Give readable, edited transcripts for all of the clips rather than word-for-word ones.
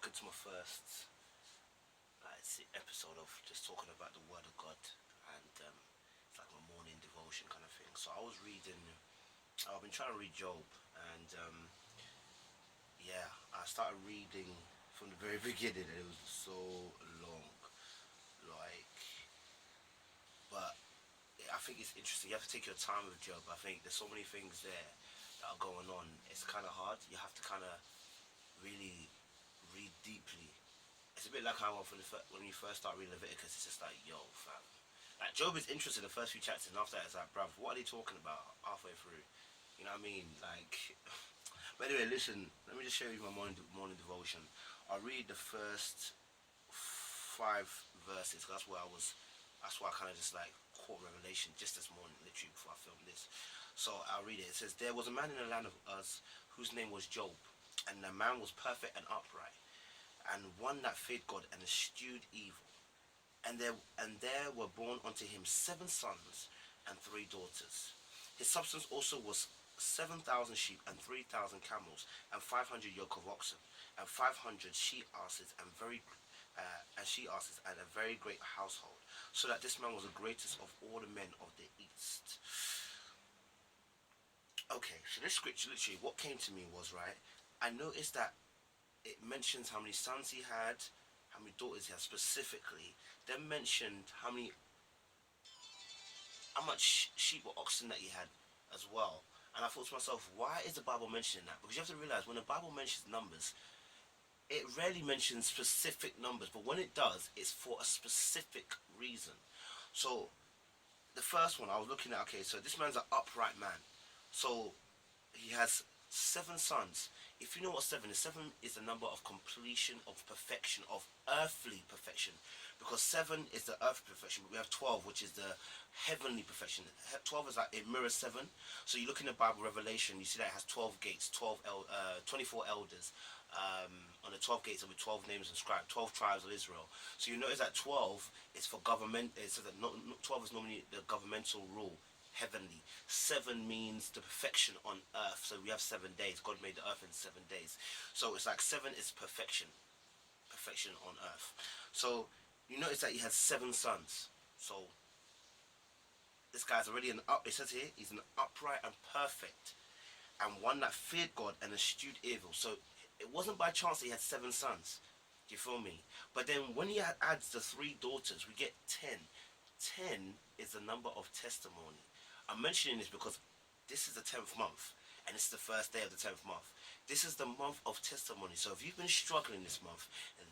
welcome to my first episode of just talking about the Word of God, and it's like my morning devotion kind of thing. So I was reading, I've been trying to read Job, and yeah, I started reading from the very beginning, and it was so long, like, but I think it's interesting. You have to take your time with Job. I think there's so many things there that are going on. It's kind of hard. You have to kind of really read deeply. It's a bit like how when you first start reading Leviticus, it's just like, yo, fam. Like, Job is interested in the first few chapters, and after that, it's like, bruv, what are they talking about halfway through? You know what I mean? Like, but anyway, listen, let me just show you my morning devotion. I'll read the first 5 verses. That's why I kind of just like caught Revelation just this morning, literally before I filmed this. So I'll read it. It says, there was a man in the land of Uz whose name was Job, and the man was perfect and upright, and one that feared God and eschewed evil. And there were born unto him 7 sons and 3 daughters. His substance also was 7,000 sheep and 3,000 camels and 500 yoke of oxen and 500 she asses and a very great household, so that this man was the greatest of all the men of the east. Okay, so this scripture, literally what came to me was, right, I noticed that it mentions how many sons he had, how many daughters he had specifically, then mentioned how much sheep or oxen that he had as well. And I thought to myself, why is the Bible mentioning that? Because you have to realize, when the Bible mentions numbers, it rarely mentions specific numbers, but when it does, it's for a specific reason. So the first one I was looking at, okay, so this man's an upright man. So he has 7 sons. If you know what 7 is the number of completion, of perfection, of earthly perfection. Because 7 is the earthly perfection, but we have 12, which is the heavenly perfection. 12 is like, it mirrors 7. So you look in the Bible, Revelation, you see that it has 12 gates, 24 elders. On the 12 gates, there will be 12 names inscribed, 12 tribes of Israel. So you notice that 12 is for government. So that 12 is normally the governmental rule, heavenly. 7 means the perfection on earth. So we have 7 days. God made the earth in 7 days. So it's like 7 is perfection on earth. So you notice that he has 7 sons. So this guy's already it says here, he's an upright and perfect, and one that feared God and eschewed evil. So it wasn't by chance that he had 7 sons. Do you feel me? But then when he adds the 3 daughters, we get 10. 10 is the number of testimony. I'm mentioning this because this is the 10th month, and it's the first day of the 10th month. This is the month of testimony. So if you've been struggling this month,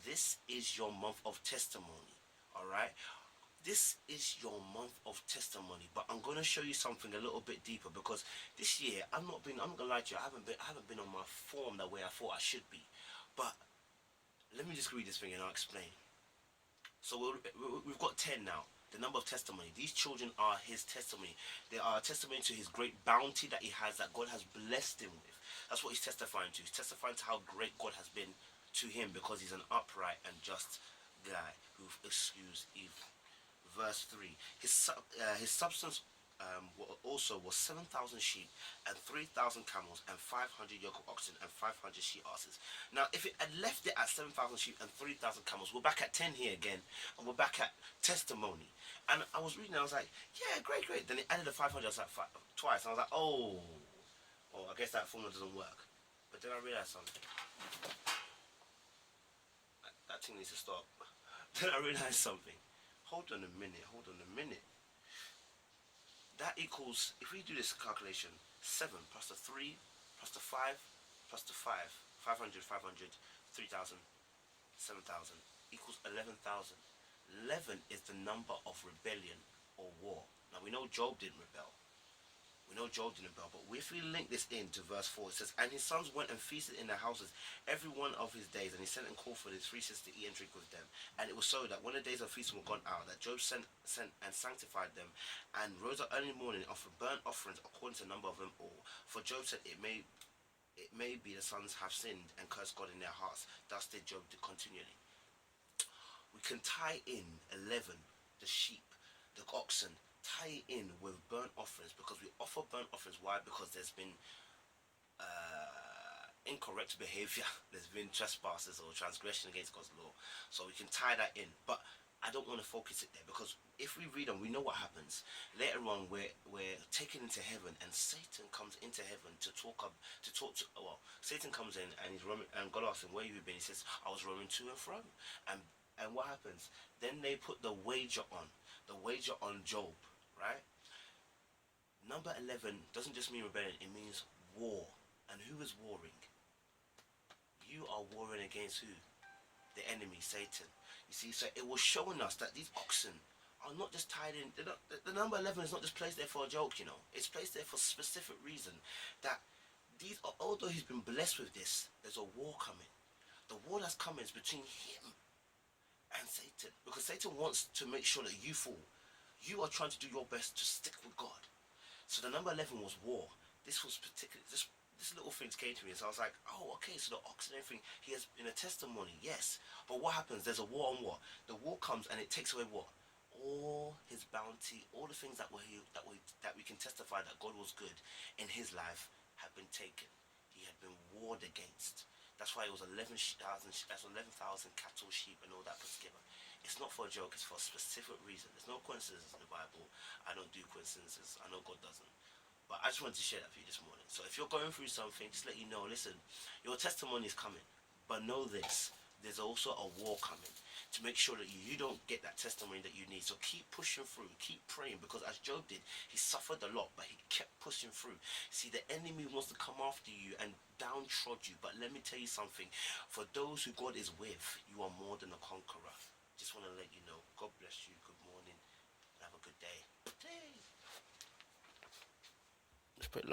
this is your month of testimony. Alright? This is your month of testimony. But I'm going to show you something a little bit deeper, because this year, I'm not going to lie to you, I haven't been on my form the way I thought I should be. But let me just read this thing and I'll explain. So we've got 10 now. The number of testimony. These children are his testimony. They are a testimony to his great bounty that he has, that God has blessed him with. That's what he's testifying to. He's testifying to how great God has been to him, because he's an upright and just guy who eschews evil. Verse 3. His substance also was 7,000 sheep and 3,000 camels and 500 yoke of oxen and 500 she asses. Now, if it had left it at 7,000 sheep and 3,000 camels, we're back at 10 here again, and we're back at testimony. And I was reading, I was like, yeah, great. Then it added the 500, I was like, twice. And I was like, oh, I guess that formula doesn't work. But then I realized something. That thing needs to stop. Then I realized something. Hold on a minute. That equals, if we do this calculation, 7 plus the 3 plus the 5 plus the 5, 500, 3,000, 7,000 equals 11,000. 11 is the number of rebellion or war. Now we know Job didn't rebel. But if we link this into verse 4, it says, and his sons went and feasted in their houses every one of his days, and he sent and called for his 3 sisters to eat and drink with them. And it was so that when the days of feasting were gone out, that Job sent and sanctified them, and rose up early in the morning and offered burnt offerings according to the number of them all. For Job said, it may be the sons have sinned and cursed God in their hearts. Thus did Job continually. We can tie in 11, the sheep, the oxen, tie it in with burnt offerings, because we offer burnt offerings. Why? Because there's been incorrect behavior. There's been trespasses or transgression against God's law. So we can tie that in. But I don't want to focus it there, because if we read on, we know what happens. Later on, we're taken into heaven, and Satan comes into heaven to talk to. Well, Satan comes in and he's roaming, and God asks him, "Where have you been?" He says, "I was roaming to and fro." And and what happens? Then they put the wager on Job, right? Number 11 doesn't just mean rebellion; it means war. And who is warring? You are warring against who? The enemy, Satan. You see, so it was showing us that these oxen are not just tied in. The number 11 is not just placed there for a joke, you know. It's placed there for a specific reason. That these, although he's been blessed with this, there's a war coming. The war that's coming is between him and Satan, because Satan wants to make sure that you fall. You are trying to do your best to stick with God. So the number 11 was war. This was particular. This little thing came to me, so I was like, oh, okay. So the ox and everything, he has been a testimony, yes. But what happens? There's a war on what? The war comes and it takes away what? All his bounty, all the things that we can testify that God was good in his life have been taken. He had been warred against. That's why it was 11,000. That's 11,000 cattle, sheep, and all that put together. It's not for a joke. It's for a specific reason. There's no coincidences in the Bible. I don't do coincidences. I know God doesn't. But I just wanted to share that with you this morning. So if you're going through something, just let you know, listen, your testimony is coming. But know this, there's also a war coming to make sure that you don't get that testimony that you need. So keep pushing through, keep praying, because as Job did, he suffered a lot, but he kept pushing through. See, the enemy wants to come after you and downtrod you. But let me tell you something, for those who God is with, you are more than a conqueror. Just want to let you know. God bless you. Good morning. And have a good day. Let's put it